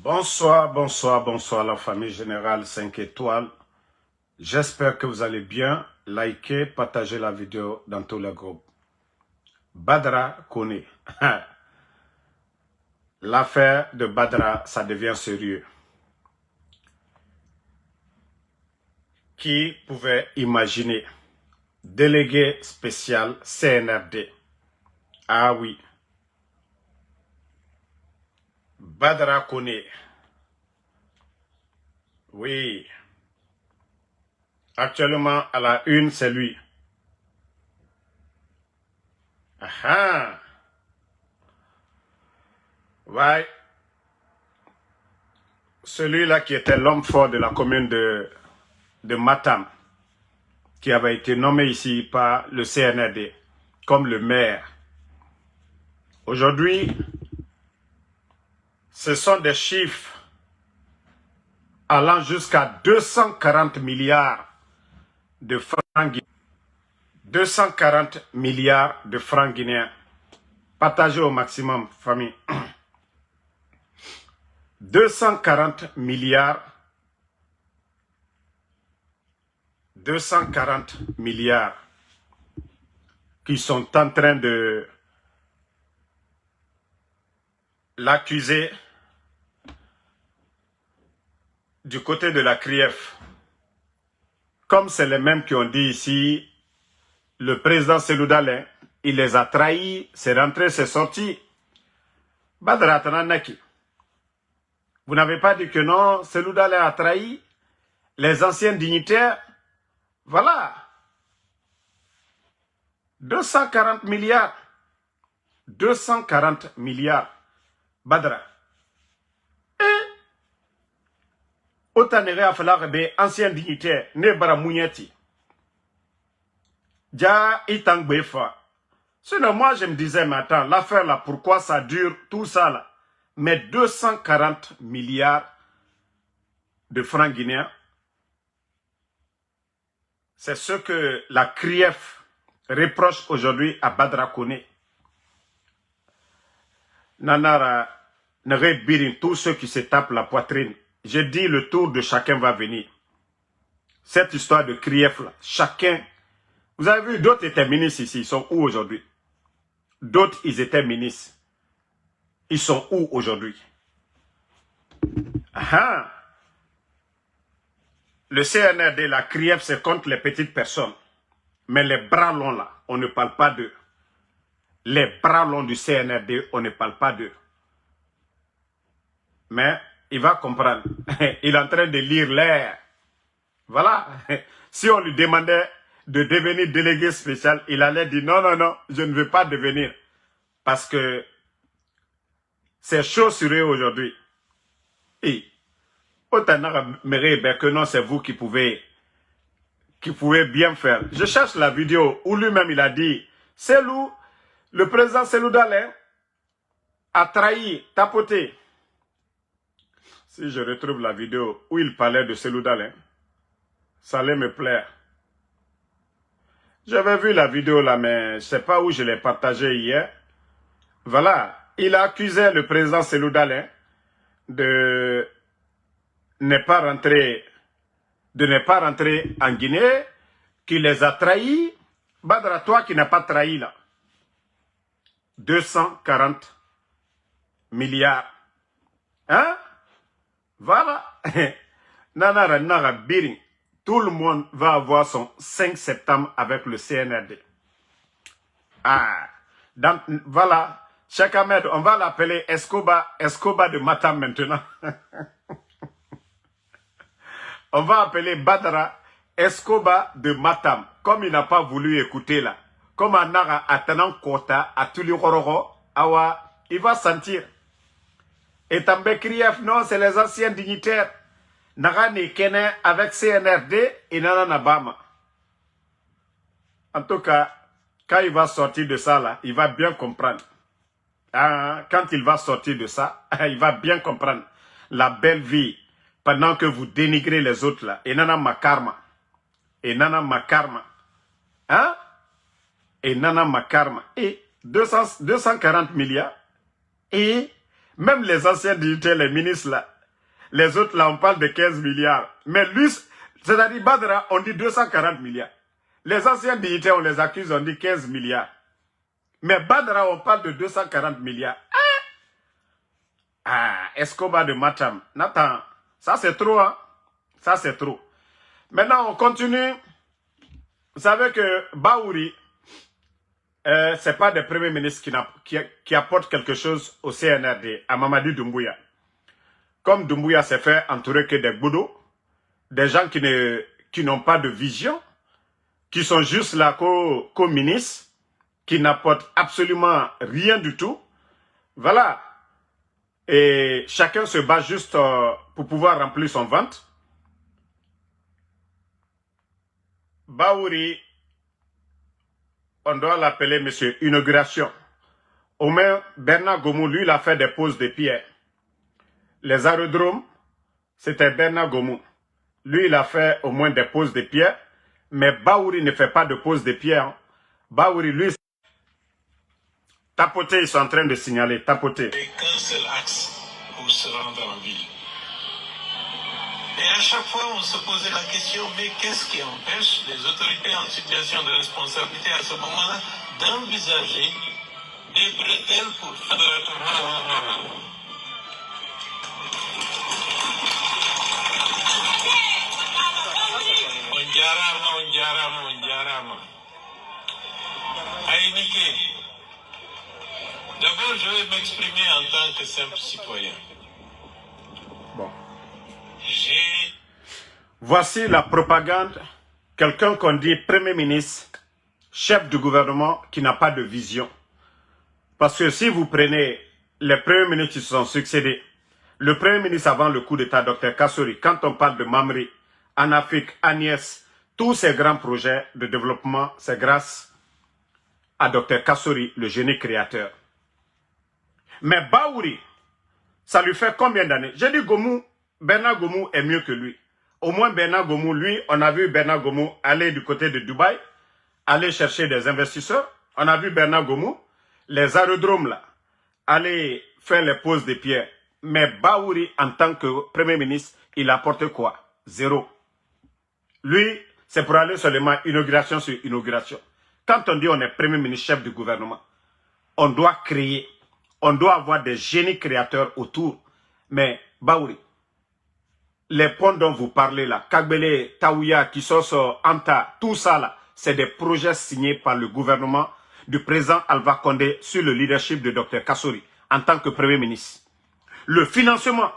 Bonsoir, bonsoir, bonsoir la famille générale 5 étoiles. J'espère que vous allez bien. Likez, partagez la vidéo dans tous les groupes. Badra Koné. L'affaire de Badra, ça devient sérieux. Qui pouvait imaginer? Délégué spécial CNRD. Ah oui. Badra Koné. Oui. Actuellement, à la une, c'est lui. Ah. Ouais. Celui-là qui était l'homme fort de la commune de Matam, qui avait été nommé ici par le CNRD comme le maire. Aujourd'hui, ce sont des chiffres allant jusqu'à 240 milliards de francs guinéens. 240 milliards de francs guinéens. Partagez au maximum, famille. 240 milliards. 240 milliards qui sont en train de l'accuser du côté de la CRIEF. Comme c'est les mêmes qui ont dit ici, le président Selou Dalein, il les a trahis, c'est rentré, c'est sorti. Badra Tananaki. Vous n'avez pas dit que non, Selou Dalein a trahi les anciens dignitaires. Voilà. 240 milliards. 240 milliards. Badra. Autant a fallu ancien dignitaire, ne bara Mouniati. Ja itang befa. Sinon, moi, je me disais, mais attends, l'affaire là, pourquoi ça dure, tout ça là? Mais 240 milliards de francs guinéens, c'est ce que la CRIEF reproche aujourd'hui à Badra Koné. Nanara, Birin, tous ceux qui se tapent la poitrine. Je dis le tour de chacun va venir. Cette histoire de CRIEF là, chacun. Vous avez vu, d'autres étaient ministres ici, ils sont où aujourd'hui? D'autres, ils étaient ministres. Ils sont où aujourd'hui? Ah. Le CNRD, la CRIEF, c'est contre les petites personnes. Mais les bras longs là, on ne parle pas d'eux. Les bras longs du CNRD, on ne parle pas d'eux. Mais il va comprendre. Il est en train de lire l'air. Voilà. Si on lui demandait de devenir délégué spécial, il allait dire non, non, non, je ne veux pas devenir. Parce que c'est chaud sur eux aujourd'hui. Et autant que non, c'est vous qui pouvez bien faire. Je cherche la vidéo où lui-même il a dit, Selou, le président Selou Dalein a trahi, tapoté. Si je retrouve la vidéo où il parlait de Selou Dalein, ça allait me plaire. J'avais vu la vidéo là, mais je ne sais pas où je l'ai partagée hier. Voilà, il a accusé le président Selou Dalein de ne pas rentrer en Guinée, qu'il les a trahis. Badra, toi qui n'as pas trahi là. 240 milliards. Hein? Voilà. Nanara Nara Biring. Tout le monde va avoir son 5 septembre avec le CNRD. Ah. Donc, voilà. Cheikh Ahmed, on va l'appeler Escobar de Matam maintenant. On va appeler Badra Escobar de Matam. Comme il n'a pas voulu écouter là. Comme Anara Atanan Kota, à Tuluroro, Awa, il va sentir. Et Tambe Krief, non, c'est les anciens dignitaires. Nagani Kene avec CNRD et Nana Nabama. En tout cas, quand il va sortir de ça là, il va bien comprendre. Ah, quand il va sortir de ça, il va bien comprendre la belle vie pendant que vous dénigrez les autres là. Et Nana Makarma. Et Nana Makarma. Hein? Et Nana Makarma. Et 240 milliards. Et même les anciens dignitaires, les ministres là, Les autres, là, on parle de 15 milliards. Mais lui, c'est-à-dire Badra, on dit 240 milliards. Les anciens dignitaires, on les accuse, on dit 15 milliards. Mais Badra, on parle de 240 milliards. Escobar de Matam. Nathan, ça c'est trop, hein? Ça c'est trop. Maintenant, on continue. Vous savez que Baouri, c'est pas des premiers ministres qui apportent quelque chose au CNRD, à Mamadi Doumbouya. Comme Doumbouya s'est fait entourer que des boudots, des gens qui n'ont pas de vision, qui sont juste là comme ministres, qui n'apportent absolument rien du tout. Voilà. Et chacun se bat juste pour pouvoir remplir son ventre. Baouri, on doit l'appeler monsieur Inauguration. Au moins, Bernard Gomou, lui, il a fait des poses de pierre. Les aérodromes, c'était Bernard Gomou. Lui, il a fait au moins des poses de pierre. Mais Baouri ne fait pas de pose de pierre. Hein. Baouri, lui, tapoter, ils sont en train de signaler, tapoter. Et qu'un seul axe pour se rendre en ville. Et à chaque fois, on se posait la question, mais qu'est-ce qui empêche les autorités en situation de responsabilité à ce moment-là d'envisager des bretelles pour faire de la... D'abord, je vais m'exprimer en tant que simple citoyen. Bon. Voici la propagande. Quelqu'un qu'on dit Premier ministre, chef du gouvernement, qui n'a pas de vision. Parce que si vous prenez les premiers ministres qui se sont succédés, le Premier ministre avant le coup d'État, Dr Kassori, quand on parle de Mamri, Anafik, Agnès, tous ces grands projets de développement, c'est grâce à Dr Kassori, le génie créateur. Mais Baouri, ça lui fait combien d'années? J'ai dit Gomou, Bernard Gomou est mieux que lui. Au moins Bernard Gomou, lui, on a vu Bernard Gomou aller du côté de Dubaï, aller chercher des investisseurs. On a vu Bernard Gomou, les aérodromes là, aller faire les poses de pierre. Mais Baouri, en tant que Premier ministre, il apporte quoi? Zéro. Lui, c'est pour aller seulement inauguration sur inauguration. Quand on dit on est Premier ministre, chef du gouvernement, on doit créer, on doit avoir des génies créateurs autour. Mais Baouri, les ponts dont vous parlez là, Kagbele, Taouya, Kisoso, Anta, tout ça là, c'est des projets signés par le gouvernement du président Alpha Condé sur le leadership de Dr Kassori en tant que Premier ministre. Le financement,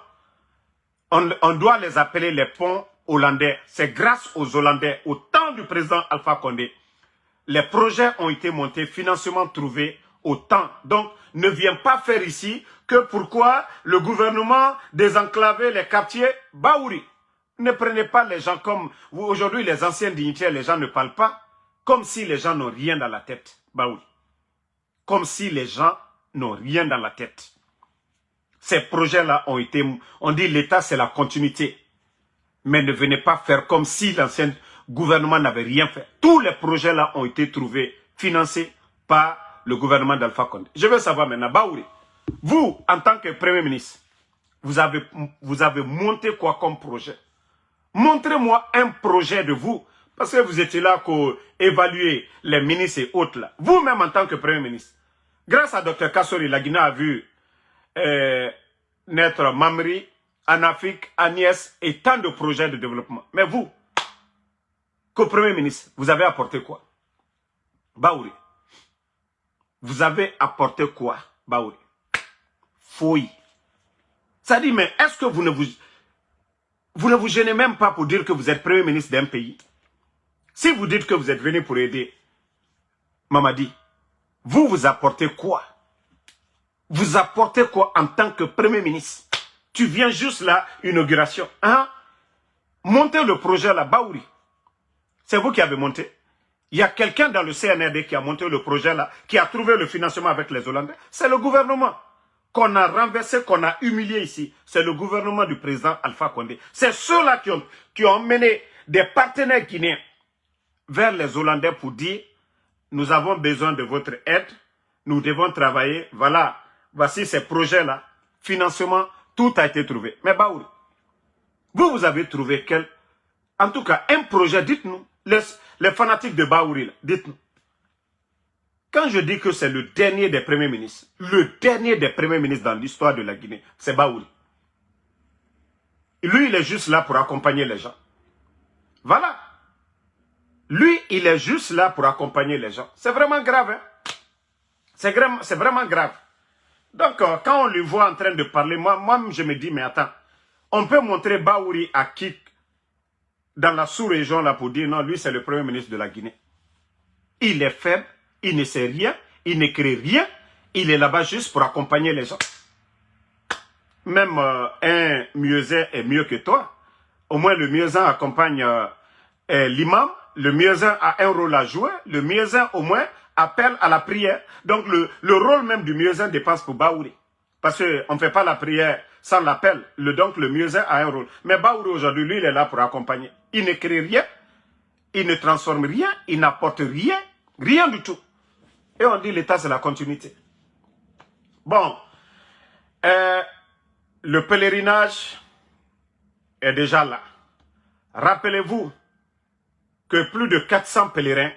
on doit les appeler les ponts hollandais. C'est grâce aux Hollandais, au temps du président Alpha Condé. Les projets ont été montés, financement trouvé au temps. Donc, ne viens pas faire ici que pourquoi le gouvernement désenclaver les quartiers Baouri. Ne prenez pas les gens comme... Aujourd'hui, les anciens dignitaires, les gens ne parlent pas comme si les gens n'ont rien dans la tête. Baouri. Comme si les gens n'ont rien dans la tête. Ces projets-là ont été... On dit l'État, c'est la continuité. Mais ne venez pas faire comme si l'ancien gouvernement n'avait rien fait. Tous les projets-là ont été trouvés, financés par le gouvernement d'Alpha Condé. Je veux savoir maintenant, Baouri, vous, en tant que Premier ministre, vous avez monté quoi comme projet? Montrez-moi un projet de vous. Parce que vous étiez là pour évaluer les ministres et autres là. Vous-même en tant que Premier ministre. Grâce à Dr Kassori, la Guinée a vu naître Mamri, Anafik, Agnès et tant de projets de développement. Mais vous, qu'au Premier ministre, vous avez apporté quoi? Baouri. Vous avez apporté quoi, Baouri? Fouille. Ça dit, mais est-ce que vous ne vous gênez même pas pour dire que vous êtes Premier ministre d'un pays? Si vous dites que vous êtes venu pour aider Mamadi, vous apportez quoi? Vous apportez quoi en tant que Premier ministre? Tu viens juste là, inauguration. Hein? Montez le projet là, Baouri. C'est vous qui avez monté. Il y a quelqu'un dans le CNRD qui a monté le projet là, qui a trouvé le financement avec les Hollandais. C'est le gouvernement qu'on a renversé, qu'on a humilié ici. C'est le gouvernement du président Alpha Condé. C'est ceux-là qui ont mené des partenaires guinéens vers les Hollandais pour dire, nous avons besoin de votre aide, nous devons travailler, voilà, voici ces projets-là, financement, tout a été trouvé. Mais Baouri, Vous avez trouvé quel... En tout cas, un projet, dites-nous. Les fanatiques de Baouri, dites-nous. Quand je dis que c'est le dernier des premiers ministres dans l'histoire de la Guinée, c'est Baouri. Lui, il est juste là pour accompagner les gens. Voilà. Lui, il est juste là pour accompagner les gens. C'est vraiment grave. Hein? C'est vraiment grave. Donc, quand on le voit en train de parler, moi, je me dis, mais attends, on peut montrer Baouri à qui dans la sous-région là pour dire, non, lui, c'est le premier ministre de la Guinée. Il est faible, il ne sait rien, il ne crée rien, il est là-bas juste pour accompagner les gens. Même un muezzin est mieux que toi. Au moins, le muezzin accompagne l'imam. Le muezzin a un rôle à jouer. Le muezzin, au moins, appelle à la prière. Donc, le rôle même du muezzin dépasse pour Baouri. Parce qu'on ne fait pas la prière sans l'appel. Donc, le muezzin a un rôle. Mais Baouri, aujourd'hui, lui, il est là pour accompagner. Il ne crée rien. Il ne transforme rien. Il n'apporte rien. Rien du tout. Et on dit l'État, c'est la continuité. Bon. Le pèlerinage est déjà là. Rappelez-vous que plus de 400 pèlerins,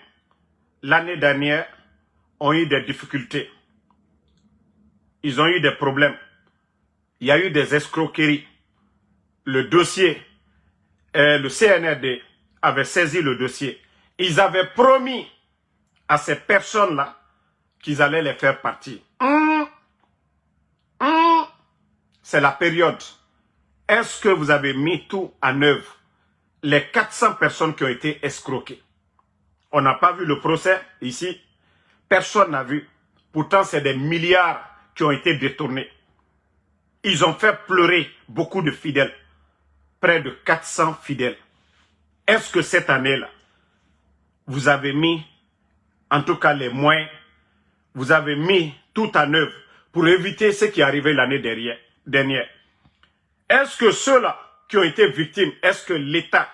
l'année dernière, ont eu des difficultés. Ils ont eu des problèmes. Il y a eu des escroqueries. Le dossier, le CNRD avait saisi le dossier. Ils avaient promis à ces personnes-là qu'ils allaient les faire partir. C'est la période. Est-ce que vous avez mis tout en œuvre? Les 400 personnes qui ont été escroquées. On n'a pas vu le procès ici. Personne n'a vu. Pourtant, c'est des milliards qui ont été détournés. Ils ont fait pleurer beaucoup de fidèles. Près de 400 fidèles. Est-ce que cette année-là, vous avez mis, en tout cas les moyens, vous avez mis tout en œuvre pour éviter ce qui est arrivé l'année dernière? Est-ce que ceux-là qui ont été victimes, est-ce que l'État,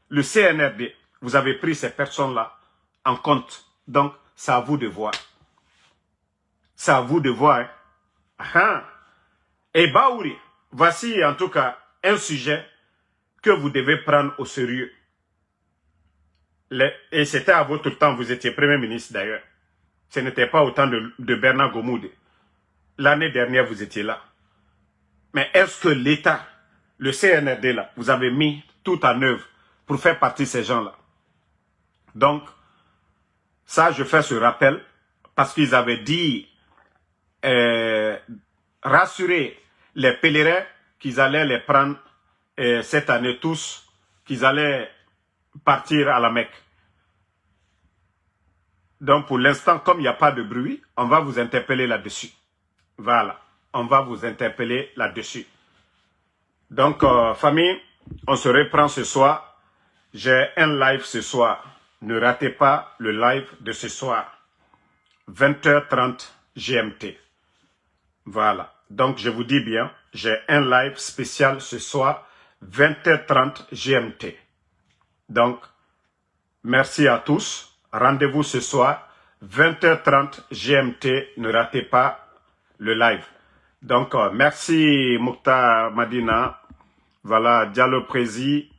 le CNRD, vous avez pris ces personnes-là en compte? Donc, c'est à vous de voir. C'est à vous de voir. Hein? Et Baouri, voici en tout cas un sujet que vous devez prendre au sérieux. Et c'était à votre temps, vous étiez Premier ministre d'ailleurs. Ce n'était pas au temps de Bernard Gomoudé. L'année dernière, vous étiez là. Mais est-ce que l'État, le CNRD là, vous avez mis tout en œuvre pour faire partie de ces gens-là? Donc, ça, je fais ce rappel parce qu'ils avaient dit rassurer les pèlerins qu'ils allaient les prendre cette année tous, qu'ils allaient partir à la Mecque. Donc, pour l'instant, comme il n'y a pas de bruit, on va vous interpeller là-dessus. Voilà. On va vous interpeller là-dessus. Donc, famille, on se reprend ce soir. J'ai un live ce soir. Ne ratez pas le live de ce soir. 20h30 GMT. Voilà. Donc, je vous dis bien, j'ai un live spécial ce soir, 20h30 GMT. Donc, merci à tous. Rendez-vous ce soir, 20h30 GMT. Ne ratez pas le live. Donc, merci Moukta Madina, voilà, Diallo Prési,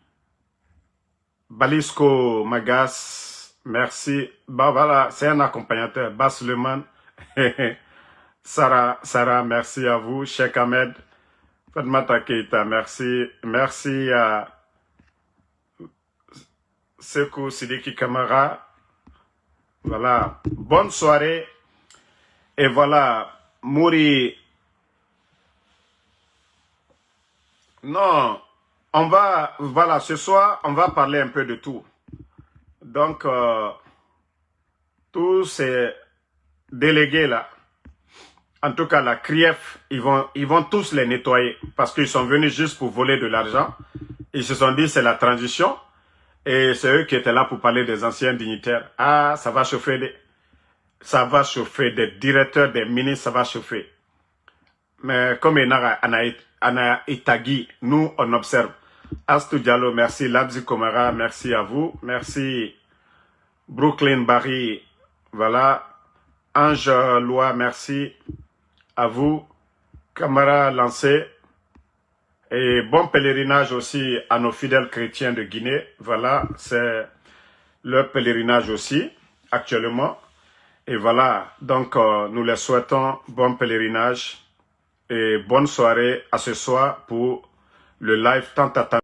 Balisco Magas, merci, bah voilà, c'est un accompagnateur, Bas Leman, Sarah, merci à vous, Cheikh Ahmed, Fatmata Keita, merci à Sekou Sidiki Kamara, voilà, bonne soirée, et voilà, Mouri. Non, voilà, ce soir, on va parler un peu de tout. Donc, tous ces délégués là, en tout cas la CRIEF, ils vont tous les nettoyer parce qu'ils sont venus juste pour voler de l'argent. Ils se sont dit c'est la transition et c'est eux qui étaient là pour parler des anciens dignitaires. Ah, ça va chauffer des directeurs, des ministres, ça va chauffer. Mais comme Ana Itagui, nous, on observe. Astou Diallo, merci. Labzi Komara, merci à vous. Merci. Brooklyn Barry, voilà. Ange Loi, merci à vous. Camara Lancé. Et bon pèlerinage aussi à nos fidèles chrétiens de Guinée. Voilà, c'est leur pèlerinage aussi, actuellement. Et voilà, donc nous les souhaitons bon pèlerinage et bonne soirée à ce soir pour le live tant attendu.